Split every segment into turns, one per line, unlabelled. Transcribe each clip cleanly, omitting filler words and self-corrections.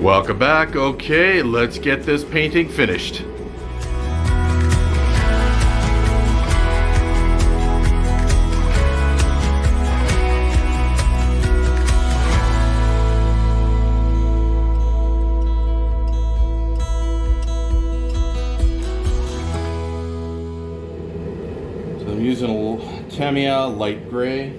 Welcome back. Okay, let's get this painting finished. So I'm using a little Tamiya light gray.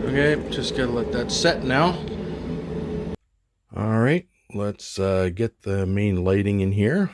Okay, just gotta let that set now. All right, let's get the main lighting in here.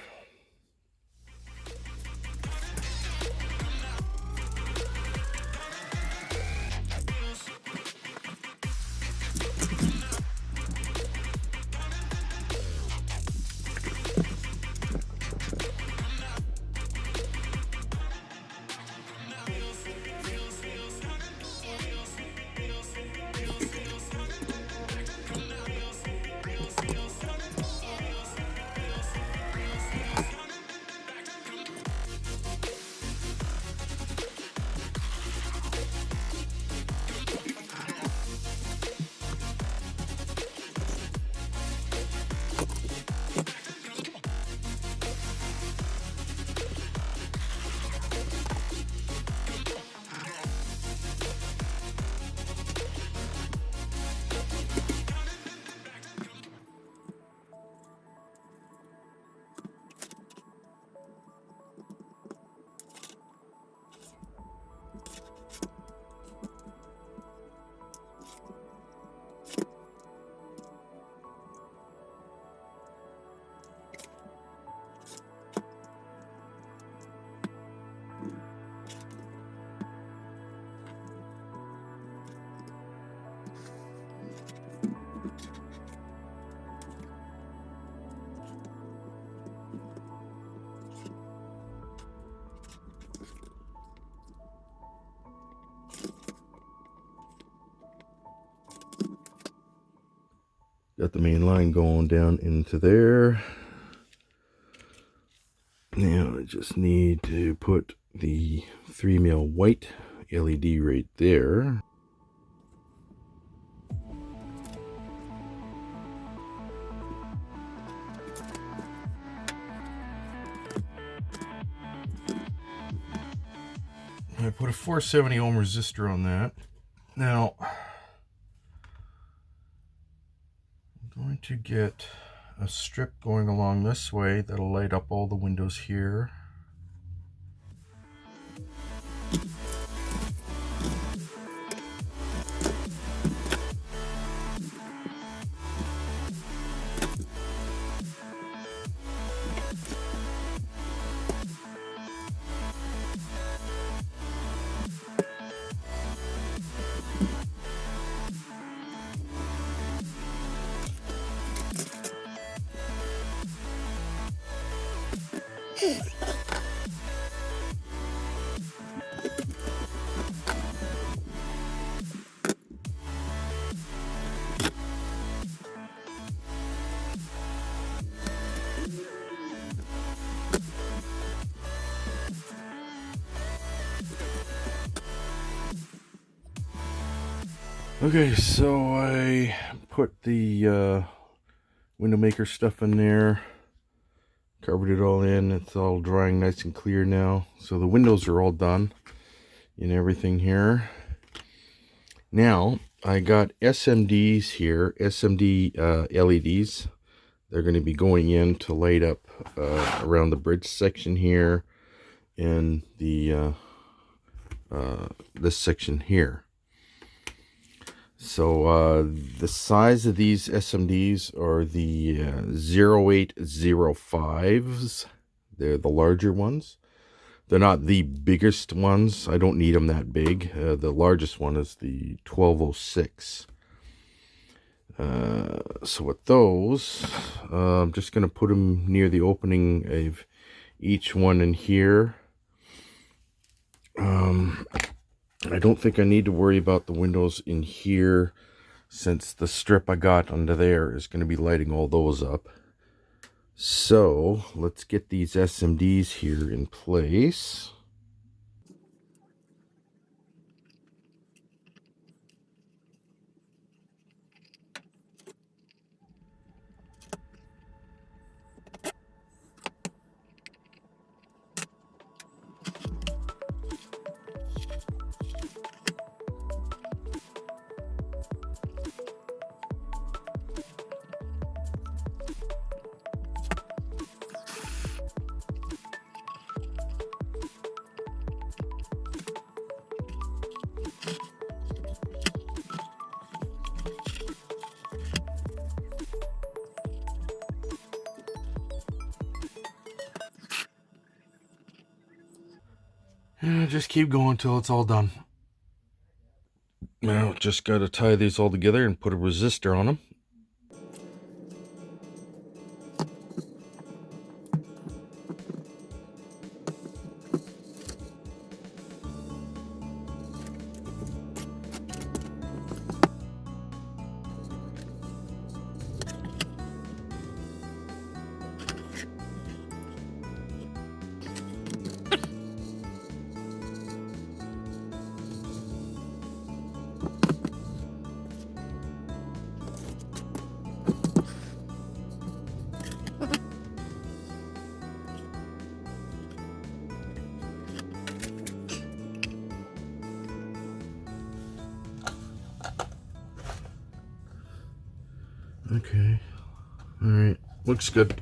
Got the main line going down into there. Now I just need to put the 3 mil white LED right there. I put a 470 ohm resistor on that. Now I'm going to get a strip going along this way that'll light up all the windows here. Okay, so I put the window maker stuff in there, covered it all in. It's all drying nice and clear now. So the windows are all done and everything here. Now I got SMDs here, SMD LEDs. They're going to be going in to light up around the bridge section here and the this section here. So the size of these SMDs are the 0805s. They're the larger ones. They're not the biggest ones. I don't need them that big. The largest one is the 1206. So with those, I'm just going to put them near the opening of each one in here. I don't think I need to worry about the windows in here, since the strip I got under there is going to be lighting all those up. So let's get these SMDs here in place. Just keep going till it's all done. Now, just got to tie these all together and put a resistor on them. Okay, alright, looks good.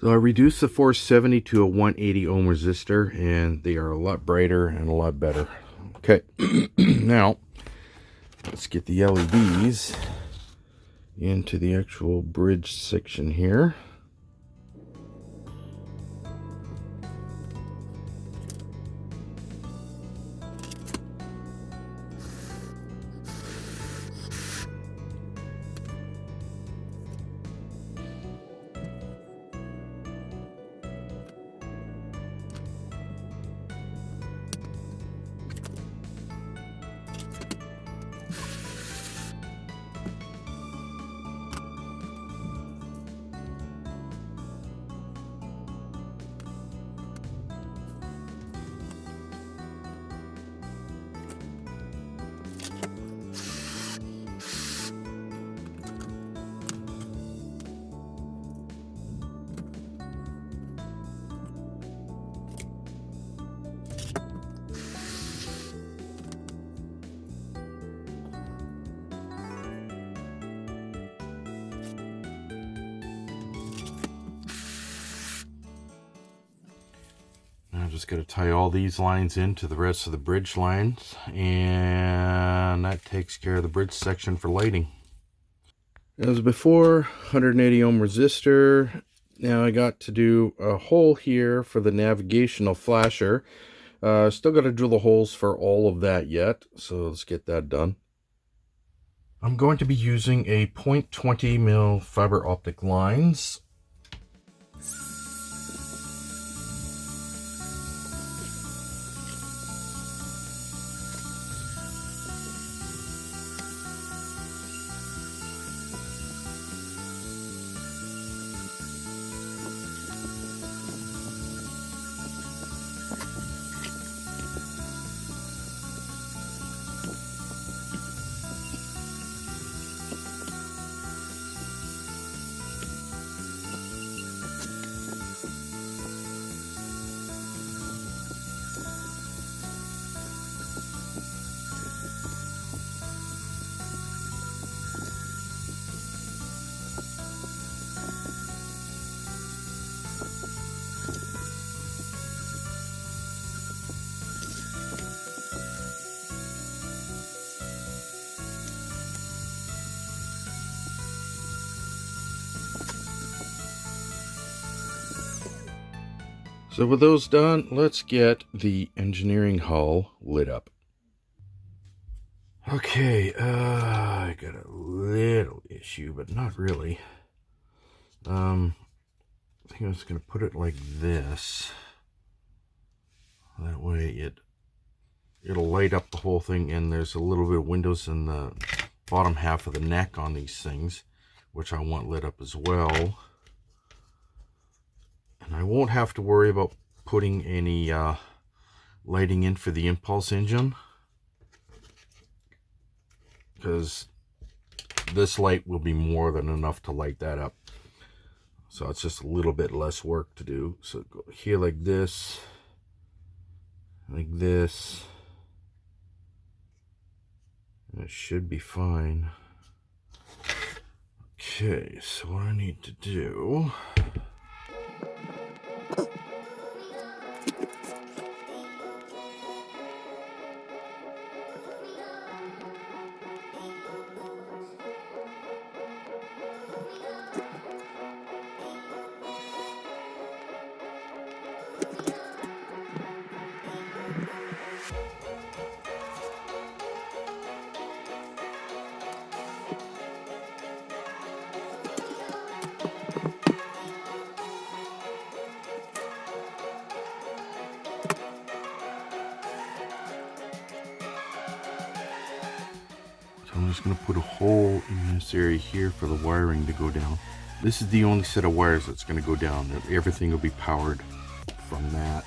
So I reduced the 470 to a 180 ohm resistor, and they are a lot brighter and a lot better. Okay, now let's get the LEDs into the actual bridge section here. Now just got to tie all these lines into the rest of the bridge lines, and that takes care of the bridge section for lighting. As before, 180 ohm resistor. Now I got to do a hole here for the navigational flasher. Still got to drill the holes for all of that yet, so let's get that done. I'm going to be using a 0.20 mil fiber optic lines. So with those done, let's get the engineering hull lit up. Okay, I got a little issue, but not really. I think I'm just going to put it like this. That way it'll light up the whole thing, and there's a little bit of windows in the bottom half of the neck on these things, which I want lit up as well. And I won't have to worry about putting any lighting in for the impulse engine, because this light will be more than enough to light that up. So it's just a little bit less work to do. So go here like this, and it should be fine. Okay, so what I need to do, I'm just going to put a hole in this area here for the wiring to go down. This is the only set of wires that's going to go down. Everything will be powered from that.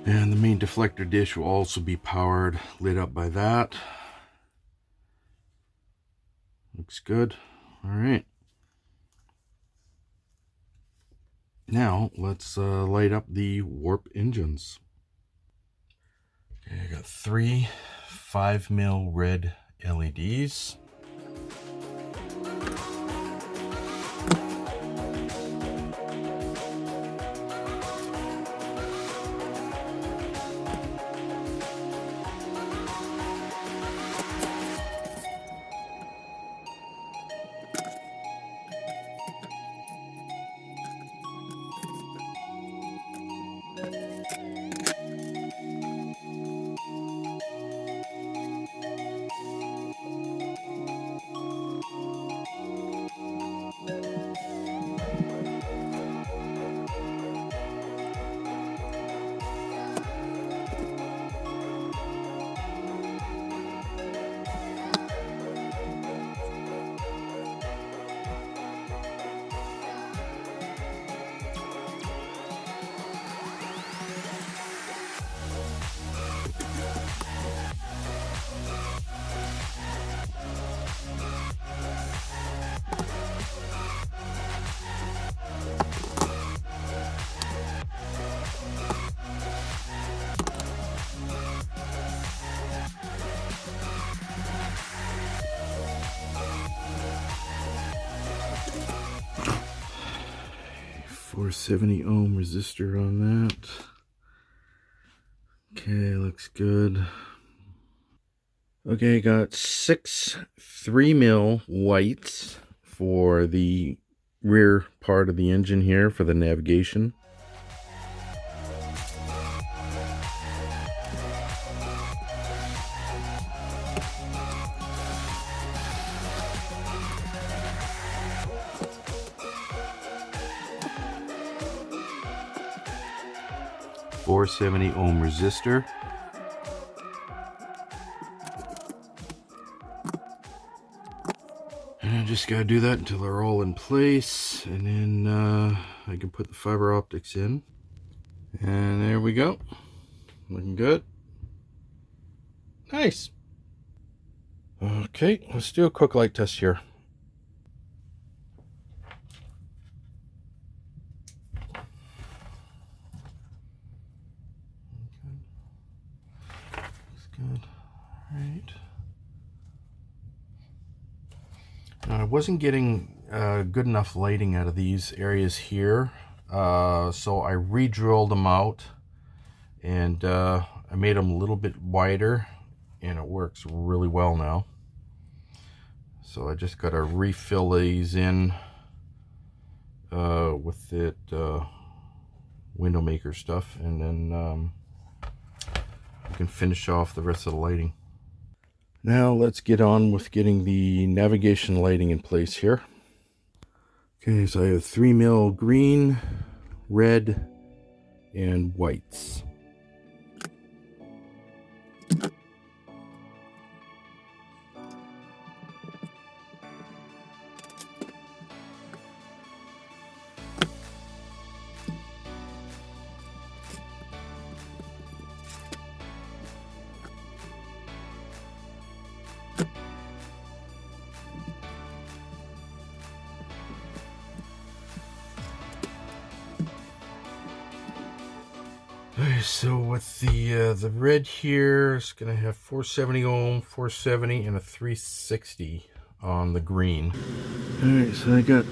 And the main deflector dish will also be powered, lit up by that. Looks good. All right. Now let's light up the warp engines. Okay, I got 3 5mm red LEDs. .470 ohm resistor on that. Okay, looks good. Okay, got 6 3mm whites for the rear part of the engine here for the navigation. .470 ohm resistor. And I just gotta do that until they're all in place, and then I can put the fiber optics in. And there we go. Looking good. Nice. Okay, let's do a quick light test here. good. All right. Now, I wasn't getting good enough lighting out of these areas here, so I re-drilled them out, and I made them a little bit wider, and it works really well now. So I just got to refill these in with it window maker stuff, and then we can finish off the rest of the lighting. Now let's get on with getting the navigation lighting in place here. Okay, so I have 3mm green, red, and whites. Okay, so with the red here, it's gonna have 470 ohm, 470, and a 360 on the green. All right, so I got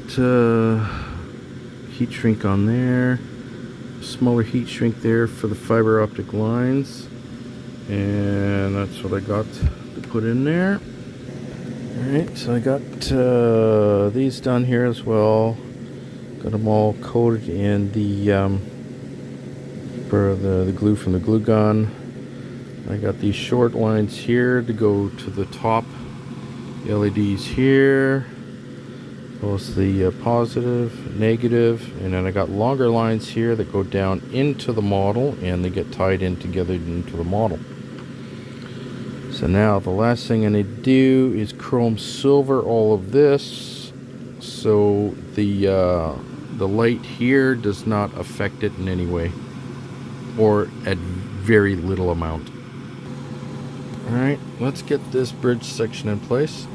heat shrink on there, smaller heat shrink there for the fiber optic lines, and that's what I got to put in there. All right, so I got these done here as well. Got them all coated in the for the glue from the glue gun. I got these short lines here to go to the top LEDs here, plus the positive, negative, and then I got longer lines here that go down into the model, and they get tied in together into the model. So now the last thing I need to do is chrome silver all of this, so the light here does not affect it in any way, or at very little amount. Alright, let's get this bridge section in place.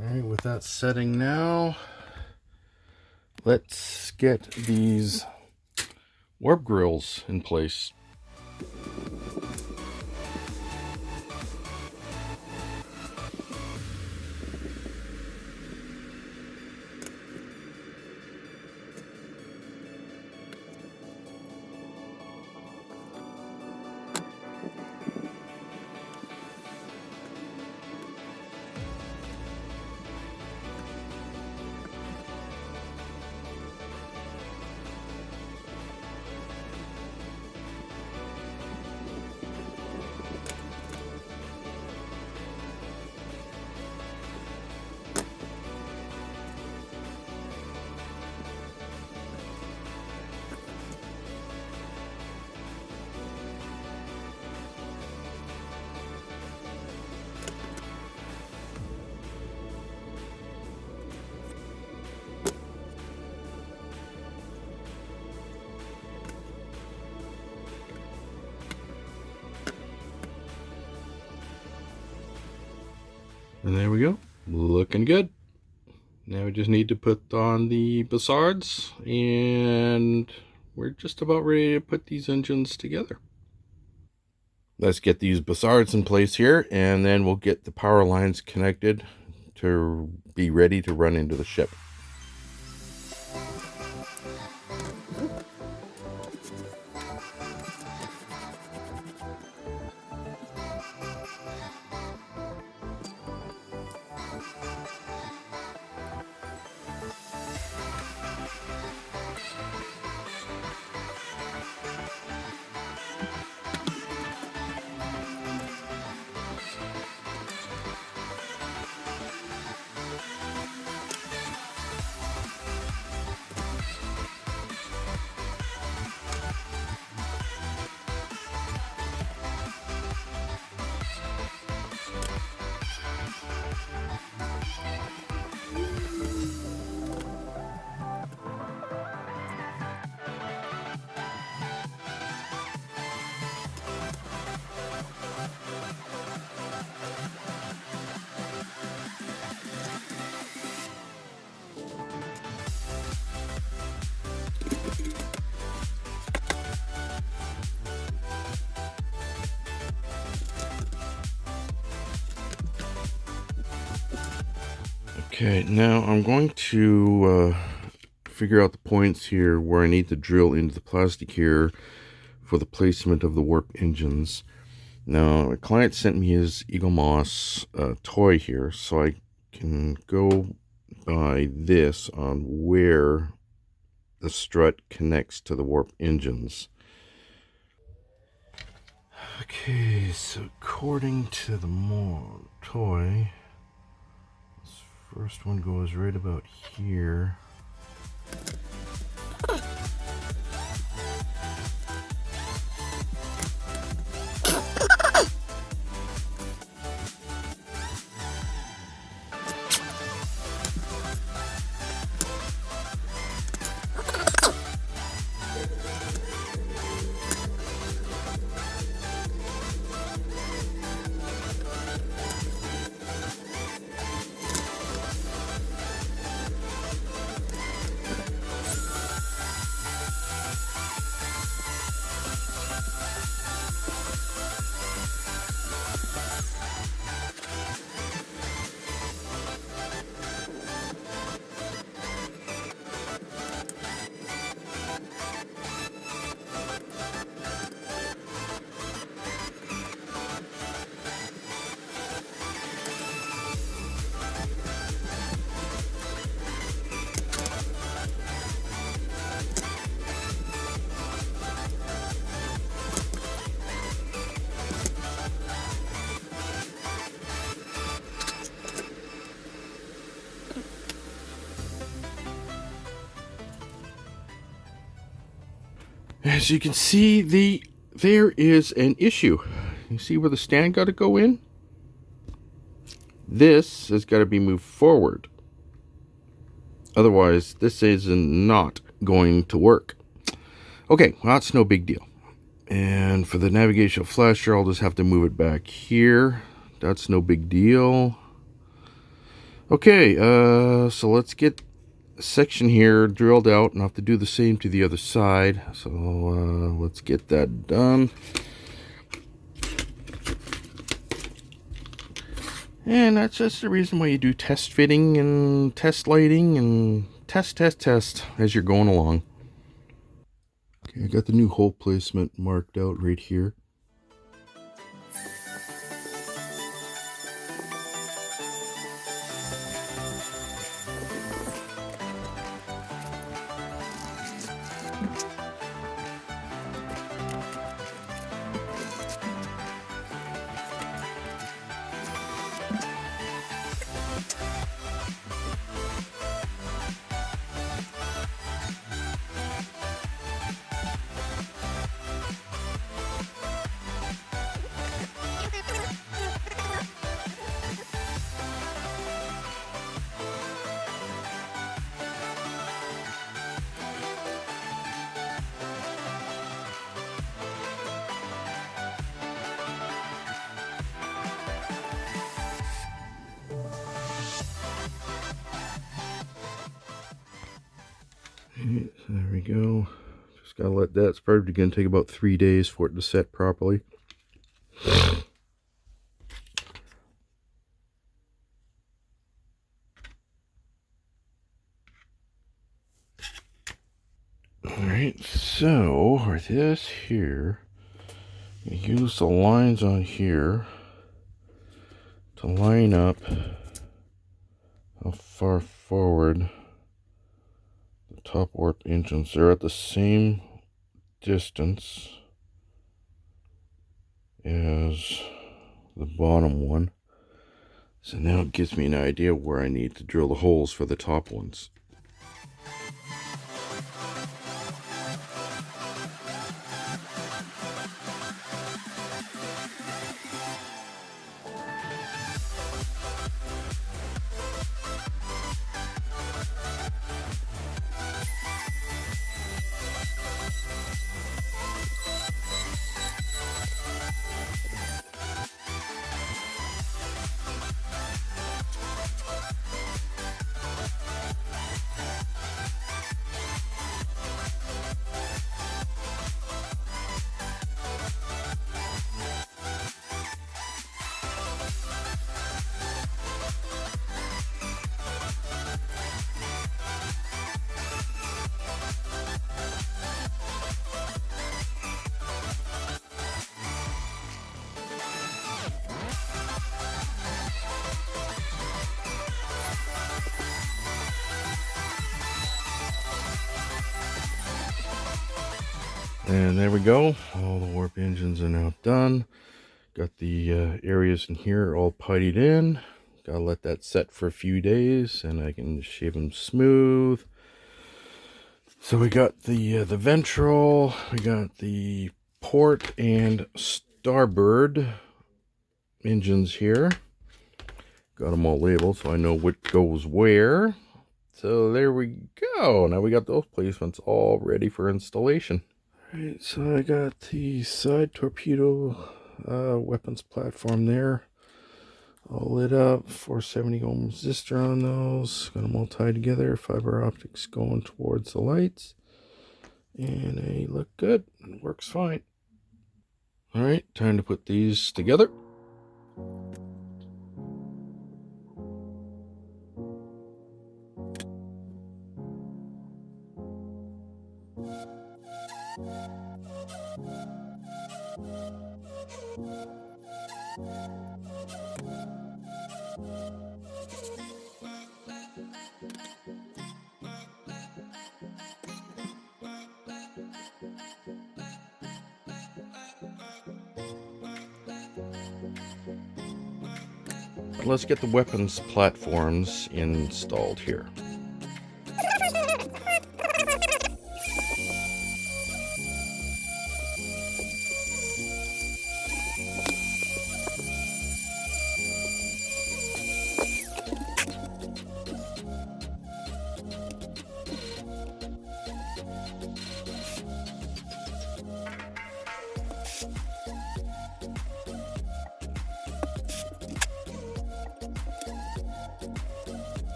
Alright, with that setting now, let's get these warp grills in place. And there we go, looking good. Now we just need to put on the bassards, and we're just about ready to put these engines together. Let's get these bassards in place here, and then we'll get the power lines connected to be ready to run into the ship. Okay, now I'm going to figure out the points here where I need to drill into the plastic here for the placement of the warp engines. Now, a client sent me his Eagle Moss toy here, so I can go by this on where the strut connects to the warp engines. Okay, so according to the toy, this first one goes right about here. As you can see, there is an issue. You see where the stand got to go in? This has got to be moved forward. Otherwise, this is not going to work. Okay, well, that's no big deal. And for the navigational flasher, I'll just have to move it back here. That's no big deal. Okay, so let's get a section here drilled out, and I'll have to do the same to the other side. So let's get that done. And that's just the reason why you do test fitting and test lighting and test as you're going along. Okay, I got the new hole placement marked out right here. So there we go. Just gotta let that. It's probably gonna take about 3 days for it to set properly. Alright, so for this here, you use the lines on here to line up how far forward the top warp engines. They're at the same distance as the bottom one. So now it gives me an idea where I need to drill the holes for the top ones. And there we go. All the warp engines are now done. Got the areas in here all puttied in. Gotta let that set for a few days and I can shave them smooth. So we got the ventral, we got the port and starboard engines here. Got them all labeled so I know what goes where. So there we go. Now we got those placements all ready for installation. Alright, so I got the side torpedo weapons platform there. All lit up, 470 ohm resistor on those. Got them all tied together, fiber optics going towards the lights. And they look good, it works fine. Alright, time to put these together. Let's get the weapons platforms installed here.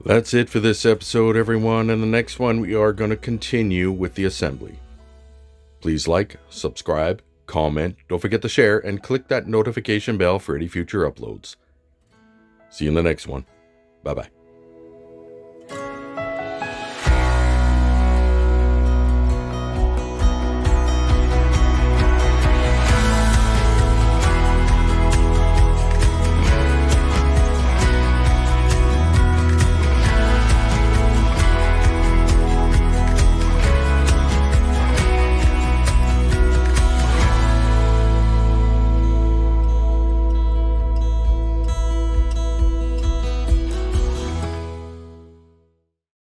That's it for this episode, everyone. In the next one, we are going to continue with the assembly. Please like, subscribe, comment, don't forget to share, and click that notification bell for any future uploads. See you in the next one. Bye-bye.